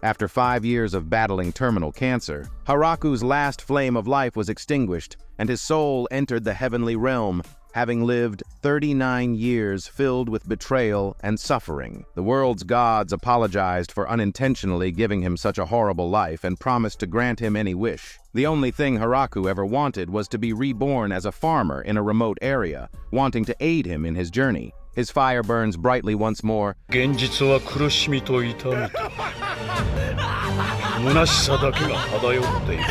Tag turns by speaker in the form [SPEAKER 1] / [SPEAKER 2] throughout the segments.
[SPEAKER 1] After 5 years of battling terminal cancer, Haraku's last flame of life was extinguished, and his soul entered the heavenly realm, having lived 39 years filled with betrayal and suffering. The world's gods apologized for unintentionally giving him such a horrible life and promised to grant him any wish. The only thing Haraku ever wanted was to be reborn as a farmer in a remote area, wanting to aid him in his journey. His fire burns brightly once more.
[SPEAKER 2] 現実は苦しみと痛みと虚しさだけが漂っている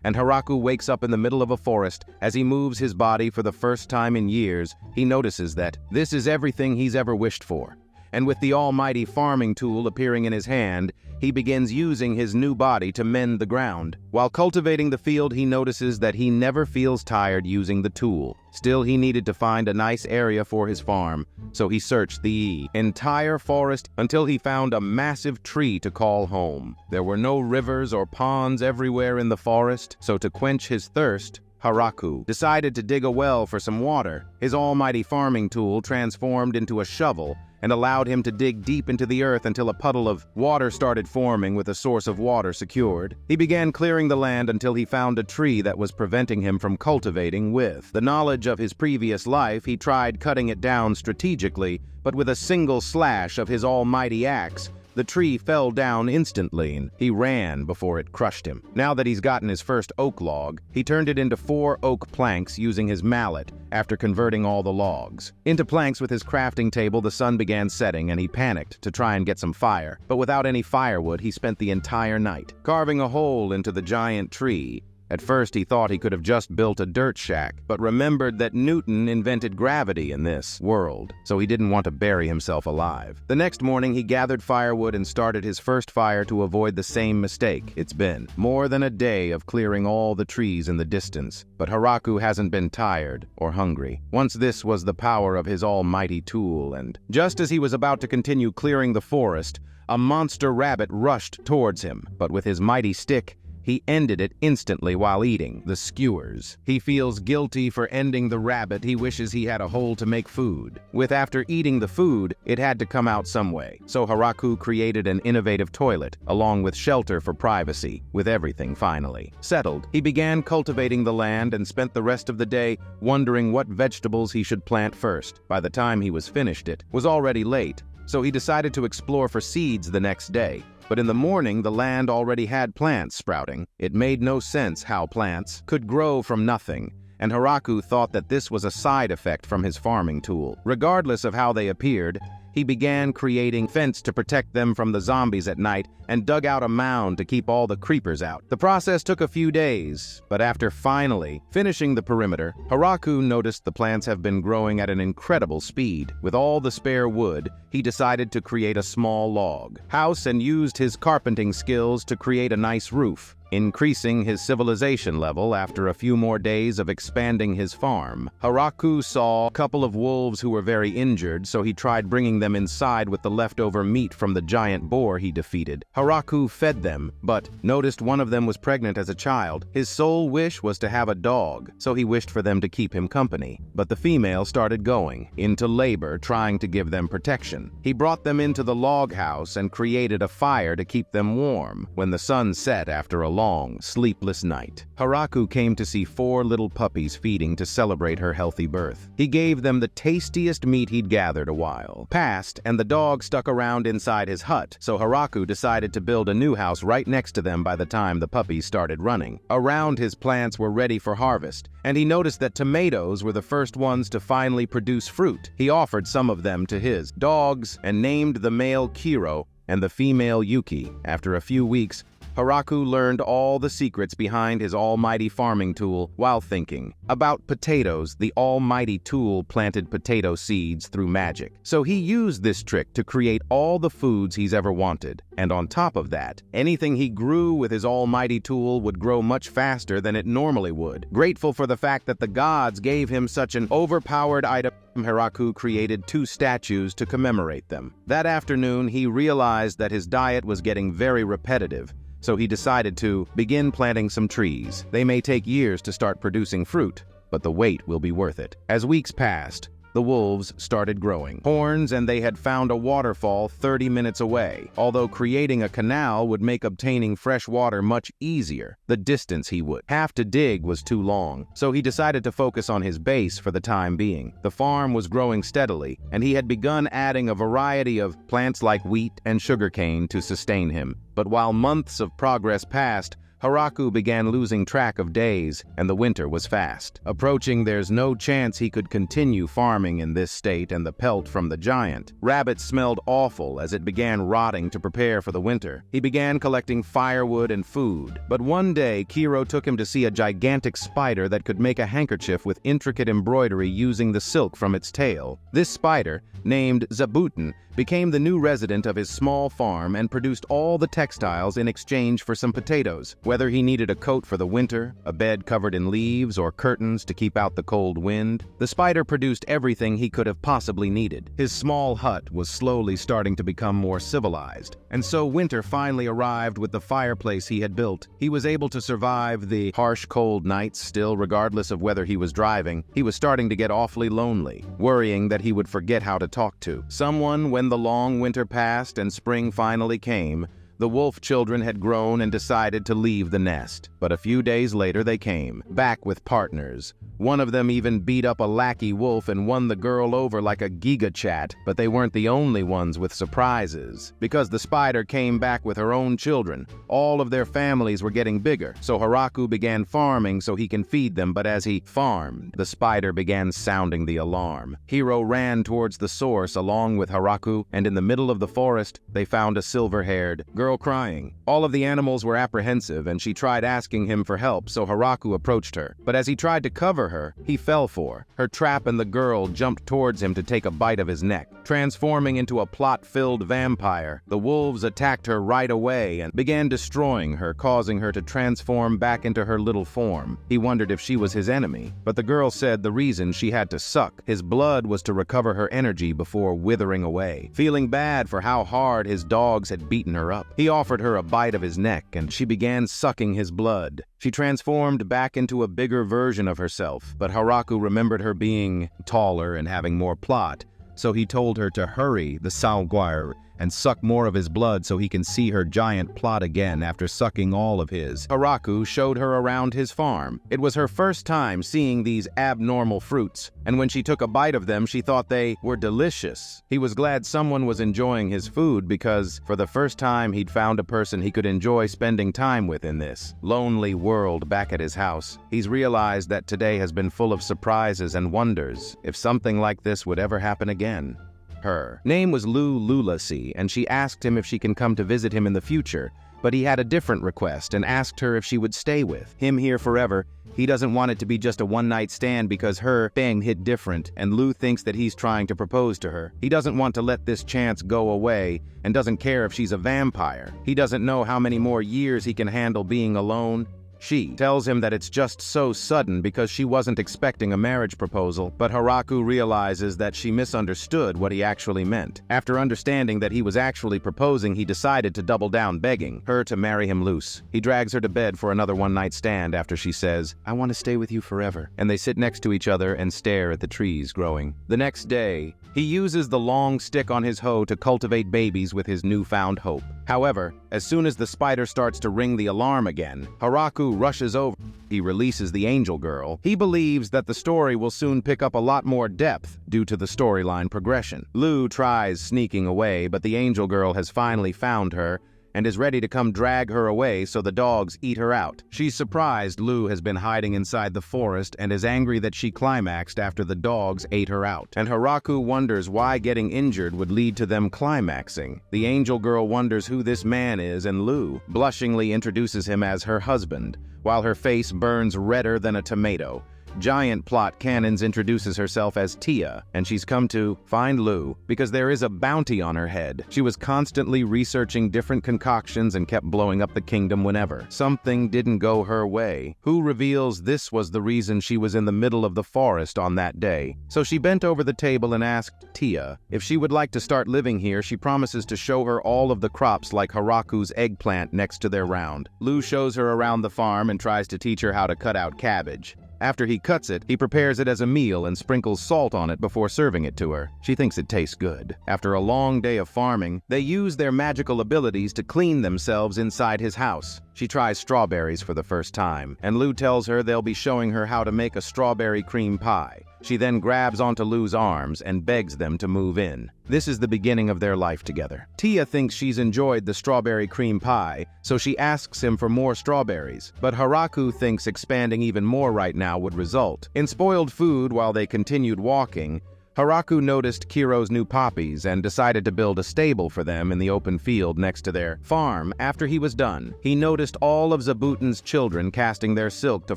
[SPEAKER 1] And Haraku wakes up in the middle of a forest. As he moves his body for the first time in years, he notices that this is everything he's ever wished for. And with the almighty farming tool appearing in his hand, he begins using his new body to mend the ground. While cultivating the field, he notices that he never feels tired using the tool. Still, he needed to find a nice area for his farm, so he searched the entire forest until he found a massive tree to call home. There were no rivers or ponds everywhere in the forest, so to quench his thirst, Haraku decided to dig a well for some water. His almighty farming tool transformed into a shovel and allowed him to dig deep into the earth until a puddle of water started forming with a source of water secured. He began clearing the land until he found a tree that was preventing him from cultivating. With the knowledge of his previous life, he tried cutting it down strategically, but with a single slash of his almighty axe, the tree fell down instantly. He ran before it crushed him. Now that he's gotten his first oak log, he turned it into 4 oak planks using his mallet after converting all the logs. Into planks with his crafting table, the sun began setting and he panicked to try and get some fire. But without any firewood, he spent the entire night carving a hole into the giant tree. At first, he thought he could have just built a dirt shack, but remembered that Newton invented gravity in this world, so he didn't want to bury himself alive. The next morning, he gathered firewood and started his first fire to avoid the same mistake. It's been more than a day of clearing all the trees in the distance, but Haraku hasn't been tired or hungry. Once this was the power of his almighty tool, and just as he was about to continue clearing the forest, a monster rabbit rushed towards him, but with his mighty stick, he ended it instantly while eating the skewers. He feels guilty for ending the rabbit. He wishes he had a hole to make food. After eating the food, it had to come out some way. So Haraku created an innovative toilet, along with shelter for privacy. With everything finally settled, he began cultivating the land and spent the rest of the day wondering what vegetables he should plant first. By the time he was finished, it was already late, so he decided to explore for seeds the next day. But in the morning, the land already had plants sprouting. It made no sense how plants could grow from nothing, and Haraku thought that this was a side effect from his farming tool. Regardless of how they appeared, he began creating fence to protect them from the zombies at night and dug out a mound to keep all the creepers out. The process took a few days, but after finally finishing the perimeter, Haraku noticed the plants have been growing at an incredible speed. With all the spare wood, he decided to create a small log house and used his carpenting skills to create a nice roof, increasing his civilization level after a few more days of expanding his farm. Haraku saw a couple of wolves who were very injured, so he tried bringing them inside with the leftover meat from the giant boar he defeated. Haraku fed them, but noticed one of them was pregnant as a child. His sole wish was to have a dog, so he wished for them to keep him company. But the female started going into labor, trying to give them protection. He brought them into the log house and created a fire to keep them warm. When the sun set after a long, sleepless night, Haraku came to see 4 little puppies feeding to celebrate her healthy birth. He gave them the tastiest meat he'd gathered. A while passed, and the dog stuck around inside his hut, so Haraku decided to build a new house right next to them by the time the puppies started running. Around, his plants were ready for harvest, and he noticed that tomatoes were the first ones to finally produce fruit. He offered some of them to his dogs and named the male Kiro and the female Yuki. After a few weeks, Haraku learned all the secrets behind his almighty farming tool while thinking about potatoes. The almighty tool planted potato seeds through magic, so he used this trick to create all the foods he's ever wanted. And on top of that, anything he grew with his almighty tool would grow much faster than it normally would. Grateful for the fact that the gods gave him such an overpowered item, Haraku created 2 statues to commemorate them. That afternoon, he realized that his diet was getting very repetitive, so he decided to begin planting some trees. They may take years to start producing fruit, but the wait will be worth it. As weeks passed, the wolves started growing horns, and they had found a waterfall 30 minutes away. Although creating a canal would make obtaining fresh water much easier, the distance he would have to dig was too long, so he decided to focus on his base for the time being. The farm was growing steadily, and he had begun adding a variety of plants like wheat and sugarcane to sustain him. But while months of progress passed, Haraku began losing track of days, and the winter was fast approaching. There's no chance he could continue farming in this state and the pelt from the giant rabbit smelled awful as it began rotting. To prepare for the winter, he began collecting firewood and food. But one day, Kiro took him to see a gigantic spider that could make a handkerchief with intricate embroidery using the silk from its tail. This spider, named Zabuton, became the new resident of his small farm and produced all the textiles in exchange for some potatoes. Whether he needed a coat for the winter, a bed covered in leaves, or curtains to keep out the cold wind, the spider produced everything he could have possibly needed. His small hut was slowly starting to become more civilized, and so winter finally arrived with the fireplace he had built. He was able to survive the harsh cold nights still, regardless of whether he was driving. He was starting to get awfully lonely, worrying that he would forget how to talk to someone. When the long winter passed and spring finally came, the wolf children had grown and decided to leave the nest. But a few days later they came, back with partners. One of them even beat up a lackey wolf and won the girl over like a gigachat. But they weren't the only ones with surprises, because the spider came back with her own children. All of their families were getting bigger, so Haraku began farming so he can feed them. But as he farmed, the spider began sounding the alarm. Hiro ran towards the source along with Haraku, and in the middle of the forest, they found a silver-haired girl crying. All of the animals were apprehensive, and she tried asking him for help, so Haraku approached her. But as he tried to cover her, he fell for her trap, and the girl jumped towards him to take a bite of his neck. Transforming into a plot-filled vampire, the wolves attacked her right away and began destroying her, causing her to transform back into her little form. He wondered if she was his enemy, but the girl said the reason she had to suck his blood was to recover her energy before withering away. Feeling bad for how hard his dogs had beaten her up, he offered her a bite of his neck, and she began sucking his blood. She transformed back into a bigger version of herself, but Haraku remembered her being taller and having more plot, so he told her to hurry the Salguire and suck more of his blood so he can see her giant plot again after sucking all of his. Haraku showed her around his farm. It was her first time seeing these abnormal fruits, and when she took a bite of them, she thought they were delicious. He was glad someone was enjoying his food, because for the first time he'd found a person he could enjoy spending time with in this lonely world. Back at his house, he's realized that today has been full of surprises and wonders if something like this would ever happen again. Her name was Lulasi, and she asked him if she can come to visit him in the future, but he had a different request and asked her if she would stay with him here forever. He doesn't want it to be just a one-night stand because her bang hit different, and Lu thinks that he's trying to propose to her. He doesn't want to let this chance go away and doesn't care if she's a vampire. He doesn't know how many more years he can handle being alone. She tells him that it's just so sudden because she wasn't expecting a marriage proposal, but Haraku realizes that she misunderstood what he actually meant. After understanding that he was actually proposing, he decided to double down, begging her to marry him loose. He drags her to bed for another one-night stand after she says, "I want to stay with you forever," and they sit next to each other and stare at the trees growing. The next day, he uses the long stick on his hoe to cultivate babies with his newfound hope. However, as soon as the spider starts to ring the alarm again, Haraku rushes over. He releases the angel girl. He believes that the story will soon pick up a lot more depth due to the storyline progression. Lu tries sneaking away, but the angel girl has finally found her and is ready to come drag her away, so the dogs eat her out. She's surprised Lu has been hiding inside the forest and is angry that she climaxed after the dogs ate her out. And Haraku wonders why getting injured would lead to them climaxing. The angel girl wonders who this man is, and Lu blushingly introduces him as her husband, while her face burns redder than a tomato. Giant Plot Cannons introduces herself as Tia, and she's come to find Lu because there is a bounty on her head. She was constantly researching different concoctions and kept blowing up the kingdom whenever something didn't go her way. Who reveals this was the reason she was in the middle of the forest on that day. So she bent over the table and asked Tia if she would like to start living here. She promises to show her all of the crops, like Haraku's eggplant next to their round. Lu shows her around the farm and tries to teach her how to cut out cabbage. After he cuts it, he prepares it as a meal and sprinkles salt on it before serving it to her. She thinks it tastes good. After a long day of farming, they use their magical abilities to clean themselves inside his house. She tries strawberries for the first time, and Lou tells her they'll be showing her how to make a strawberry cream pie. She then grabs onto Lou's arms and begs them to move in. This is the beginning of their life together. Tia thinks she's enjoyed the strawberry cream pie, so she asks him for more strawberries. But Haraku thinks expanding even more right now would result in spoiled food. While they continued walking, Haraku noticed Kiro's new poppies and decided to build a stable for them in the open field next to their farm. After he was done, he noticed all of Zabuton's children casting their silk to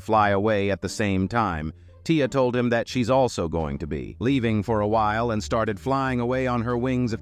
[SPEAKER 1] fly away at the same time. Tia told him that she's also going to be leaving for a while and started flying away on her wings. A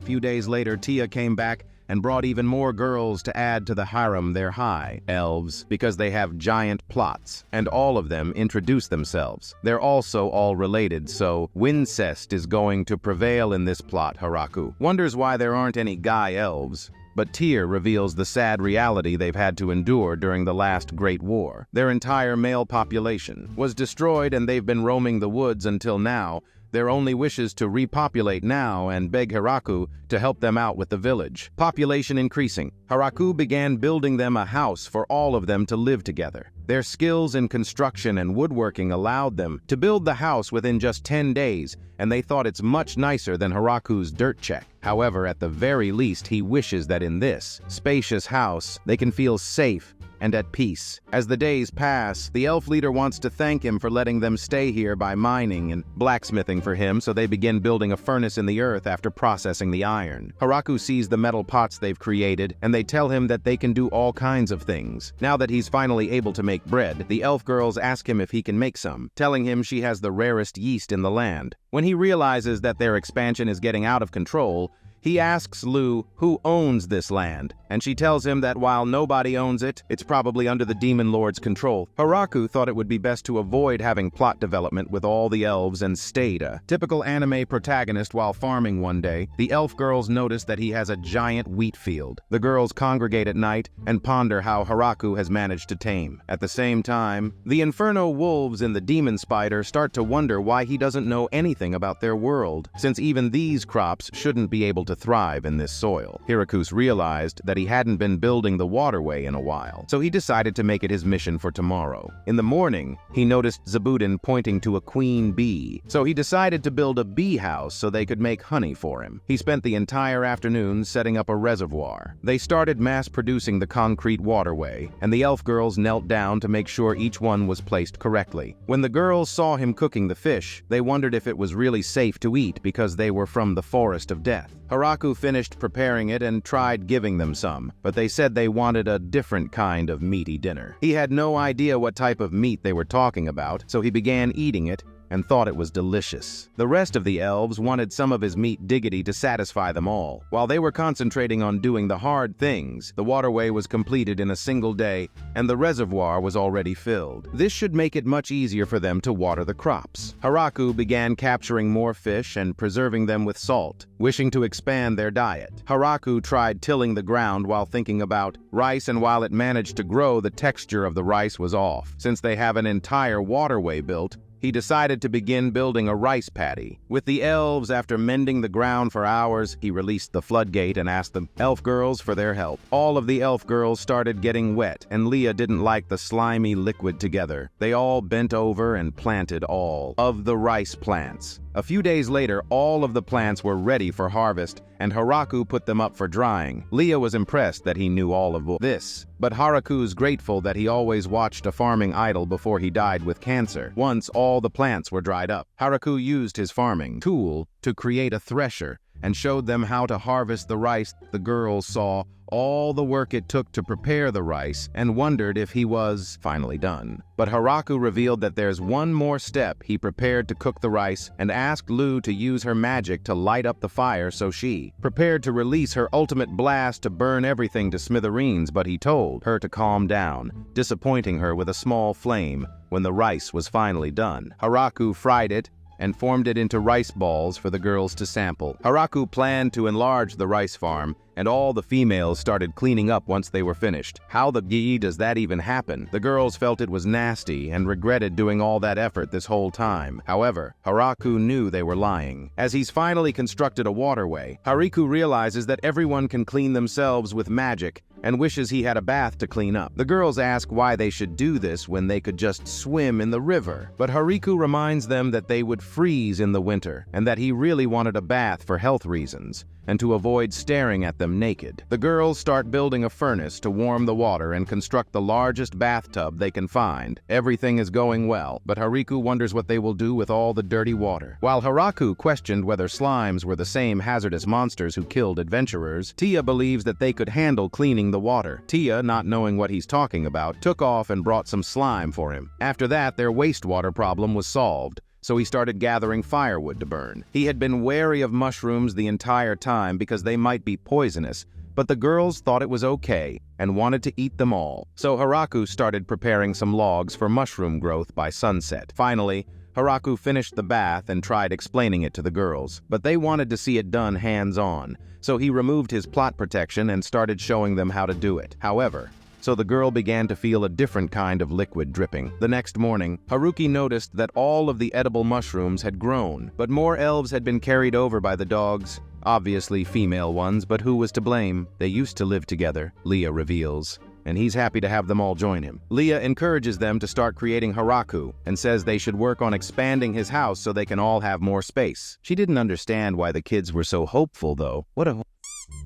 [SPEAKER 1] few days later, Tia came back and brought even more girls to add to the harem. They're high elves because they have giant plots, and all of them introduce themselves. They're also all related, so wincest is going to prevail in this plot. Haraku wonders why there aren't any guy elves, but Tia reveals the sad reality they've had to endure during the last Great War. Their entire male population was destroyed, and they've been roaming the woods until now. Their only wish is to repopulate now and beg Haraku to help them out with the village. Population increasing. Haraku began building them a house for all of them to live together. Their skills in construction and woodworking allowed them to build the house within just 10 days, and they thought it's much nicer than Haraku's dirt check. However, at the very least, he wishes that in this spacious house, they can feel safe and at peace. As the days pass, the elf leader wants to thank him for letting them stay here by mining and blacksmithing for him, so they begin building a furnace in the earth after processing the iron. Haraku sees the metal pots they've created, and they tell him that they can do all kinds of things. Now that he's finally able to make bread, the elf girls ask him if he can make some, telling him she has the rarest yeast in the land. When he realizes that their expansion is getting out of control, he asks Lou who owns this land, and she tells him that while nobody owns it, it's probably under the Demon Lord's control. Haraku thought it would be best to avoid having plot development with all the elves and stayed a typical anime protagonist. While farming one day, the elf girls notice that he has a giant wheat field. The girls congregate at night and ponder how Haraku has managed to tame. At the same time, the Inferno wolves and the demon spider start to wonder why he doesn't know anything about their world, since even these crops shouldn't be able to thrive in this soil. Hirakus realized that he hadn't been building the waterway in a while, so he decided to make it his mission for tomorrow. In the morning, he noticed Zabuton pointing to a queen bee, so he decided to build a bee house so they could make honey for him. He spent the entire afternoon setting up a reservoir. They started mass-producing the concrete waterway, and the elf girls knelt down to make sure each one was placed correctly. When the girls saw him cooking the fish, they wondered if it was really safe to eat because they were from the Forest of Death. Haraku finished preparing it and tried giving them some, but they said they wanted a different kind of meaty dinner. He had no idea what type of meat they were talking about, so he began eating it and thought it was delicious. The rest of the elves wanted some of his meat diggity to satisfy them all. While they were concentrating on doing the hard things, the waterway was completed in a single day, and the reservoir was already filled. This should make it much easier for them to water the crops. Haraku began capturing more fish and preserving them with salt, wishing to expand their diet. Haraku tried tilling the ground while thinking about rice, and while it managed to grow, the texture of the rice was off. Since they have an entire waterway built, he decided to begin building a rice paddy. With the elves, after mending the ground for hours, he released the floodgate and asked the elf girls for their help. All of the elf girls started getting wet, and Leah didn't like the slimy liquid together. They all bent over and planted all of the rice plants. A few days later, all of the plants were ready for harvest, and Haraku put them up for drying. Leah was impressed that he knew all of this, but Haraku's grateful that he always watched a farming idol before he died with cancer. Once all the plants were dried up, Haraku used his farming tool to create a thresher and showed them how to harvest the rice. The girls saw all the work it took to prepare the rice and wondered if he was finally done. But Haraku revealed that there's one more step. He prepared to cook the rice and asked Lou to use her magic to light up the fire, so she prepared to release her ultimate blast to burn everything to smithereens, but he told her to calm down, disappointing her with a small flame when the rice was finally done. Haraku fried it and formed it into rice balls for the girls to sample. Haraku planned to enlarge the rice farm, and all the females started cleaning up once they were finished. How the gee does that even happen? The girls felt it was nasty and regretted doing all that effort this whole time. However, Haraku knew they were lying. As he's finally constructed a waterway, Hariku realizes that everyone can clean themselves with magic and wishes he had a bath to clean up. The girls ask why they should do this when they could just swim in the river. But Hariku reminds them that they would freeze in the winter and that he really wanted a bath for health reasons and to avoid staring at them naked. The girls start building a furnace to warm the water and construct the largest bathtub they can find. Everything is going well, but Hariku wonders what they will do with all the dirty water. While Haraku questioned whether slimes were the same hazardous monsters who killed adventurers, Tia believes that they could handle cleaning the water. Tia, not knowing what he's talking about, took off and brought some slime for him. After that, their wastewater problem was solved, so he started gathering firewood to burn. He had been wary of mushrooms the entire time because they might be poisonous, but the girls thought it was okay and wanted to eat them all. So Haraku started preparing some logs for mushroom growth by sunset. Finally, Haraku finished the bath and tried explaining it to the girls, but they wanted to see it done hands-on, so he removed his plot protection and started showing them how to do it. However, so the girl began to feel a different kind of liquid dripping. The next morning, Haruki noticed that all of the edible mushrooms had grown, but more elves had been carried over by the dogs. Obviously female ones, but who was to blame? They used to live together, Leah reveals, and he's happy to have them all join him. Leah encourages them to start creating Haraku and says they should work on expanding his house so they can all have more space. She didn't understand why the kids were so hopeful though. What a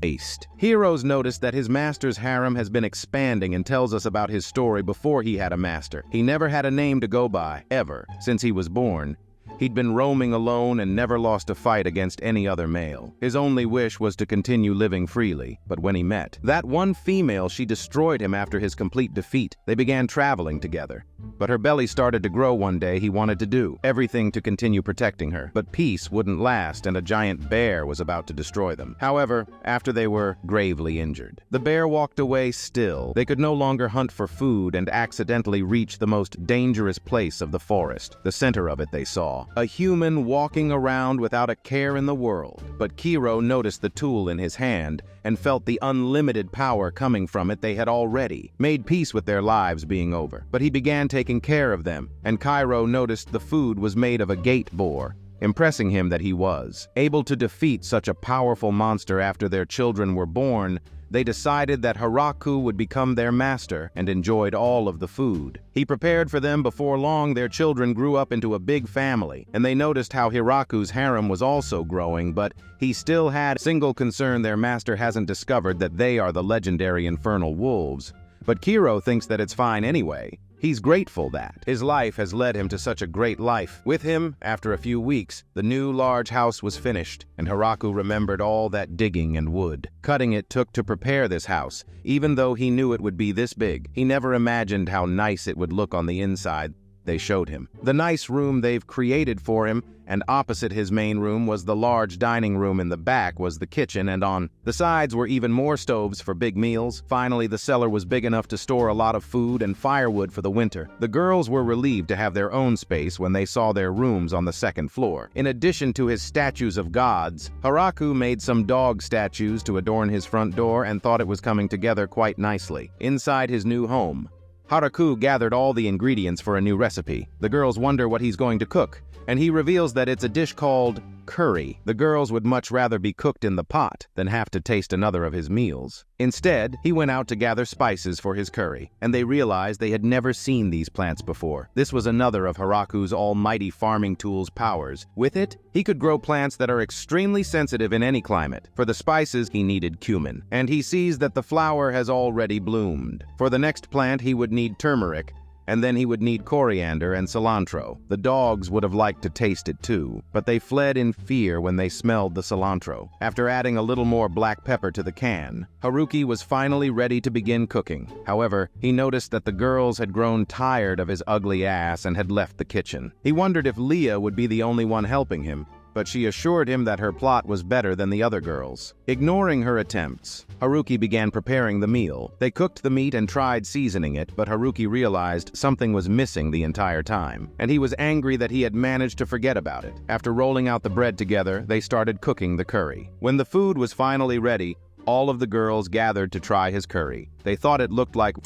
[SPEAKER 1] waste. Heroes notice that his master's harem has been expanding and tells us about his story before he had a master. He never had a name to go by, ever, since he was born. He'd been roaming alone and never lost a fight against any other male. His only wish was to continue living freely, but when he met that one female, she destroyed him after his complete defeat. They began traveling together, but her belly started to grow one day. He wanted to do everything to continue protecting her, but peace wouldn't last and a giant bear was about to destroy them. However, after they were gravely injured, the bear walked away still. They could no longer hunt for food and accidentally reached the most dangerous place of the forest. The center of it they saw a human walking around without a care in the world. But Kiro noticed the tool in his hand and felt the unlimited power coming from it. They had already made peace with their lives being over, but he began taking care of them, and Cairo noticed the food was made of a gate boar, impressing him that he was able to defeat such a powerful monster after their children were born. They decided that Haraku would become their master and enjoyed all of the food. He prepared for them. Before long, their children grew up into a big family, and they noticed how Hiraku's harem was also growing, but he still had a single concern: their master hasn't discovered that they are the legendary infernal wolves. But Kiro thinks that it's fine anyway. He's grateful that his life has led him to such a great life. With him, after a few weeks, the new large house was finished, and Haraku remembered all that digging and wood cutting it took to prepare this house. Even though he knew it would be this big, he never imagined how nice it would look on the inside. They showed him the nice room they've created for him, and opposite his main room was the large dining room. In the back was the kitchen, and on the sides were even more stoves for big meals. Finally, the cellar was big enough to store a lot of food and firewood for the winter. The girls were relieved to have their own space when they saw their rooms on the second floor. In addition to his statues of gods, Haraku made some dog statues to adorn his front door and thought it was coming together quite nicely. Inside his new home, Haraku gathered all the ingredients for a new recipe. The girls wonder what he's going to cook, and he reveals that it's a dish called curry. The girls would much rather be cooked in the pot than have to taste another of his meals. Instead, he went out to gather spices for his curry, and they realized they had never seen these plants before. This was another of Haraku's almighty farming tool's powers. With it, he could grow plants that are extremely sensitive in any climate. For the spices, he needed cumin, and he sees that the flower has already bloomed. For the next plant, he would need turmeric, and then he would need coriander and cilantro. The dogs would have liked to taste it too, but they fled in fear when they smelled the cilantro. After adding a little more black pepper to the can, Haruki was finally ready to begin cooking. However, he noticed that the girls had grown tired of his ugly ass and had left the kitchen. He wondered if Leah would be the only one helping him, but she assured him that her plot was better than the other girls. Ignoring her attempts, Haruki began preparing the meal. They cooked the meat and tried seasoning it, but Haruki realized something was missing the entire time, and he was angry that he had managed to forget about it. After rolling out the bread together, they started cooking the curry. When the food was finally ready, all of the girls gathered to try his curry. They thought it looked like,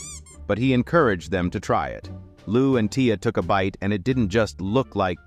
[SPEAKER 1] but he encouraged them to try it. Lu and Tia took a bite, and it didn't just look like.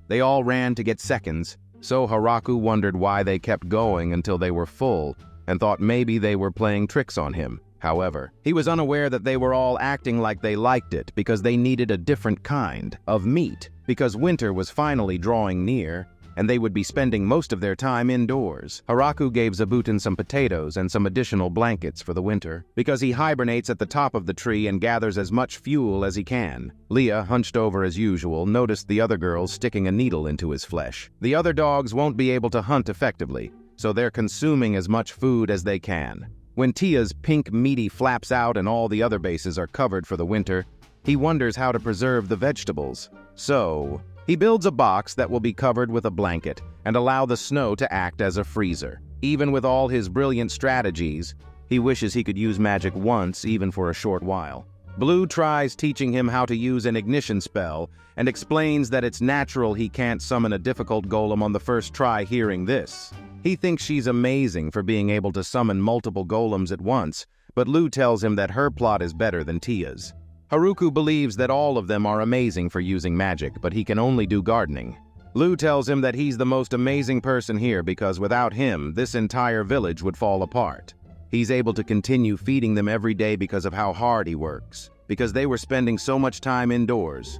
[SPEAKER 1] They all ran to get seconds, so Haruki wondered why they kept going until they were full, and thought maybe they were playing tricks on him. However, he was unaware that they were all acting like they liked it because they needed a different kind of meat, because winter was finally drawing near, and they would be spending most of their time indoors. Haruki gave Zabuton some potatoes and some additional blankets for the winter, because he hibernates at the top of the tree and gathers as much fuel as he can. Leah, hunched over as usual, noticed the other girls sticking a needle into his flesh. The other dogs won't be able to hunt effectively, so they're consuming as much food as they can. When Tia's pink meaty flaps out and all the other bases are covered for the winter, he wonders how to preserve the vegetables. So he builds a box that will be covered with a blanket and allow the snow to act as a freezer. Even with all his brilliant strategies, he wishes he could use magic once, even for a short while. Blue tries teaching him how to use an ignition spell and explains that it's natural he can't summon a difficult golem on the first try. Hearing this, he thinks she's amazing for being able to summon multiple golems at once, but Lu tells him that her plot is better than Tia's. Haruki believes that all of them are amazing for using magic, but he can only do gardening. Lu tells him that he's the most amazing person here because without him, this entire village would fall apart. He's able to continue feeding them every day because of how hard he works, because they were spending so much time indoors.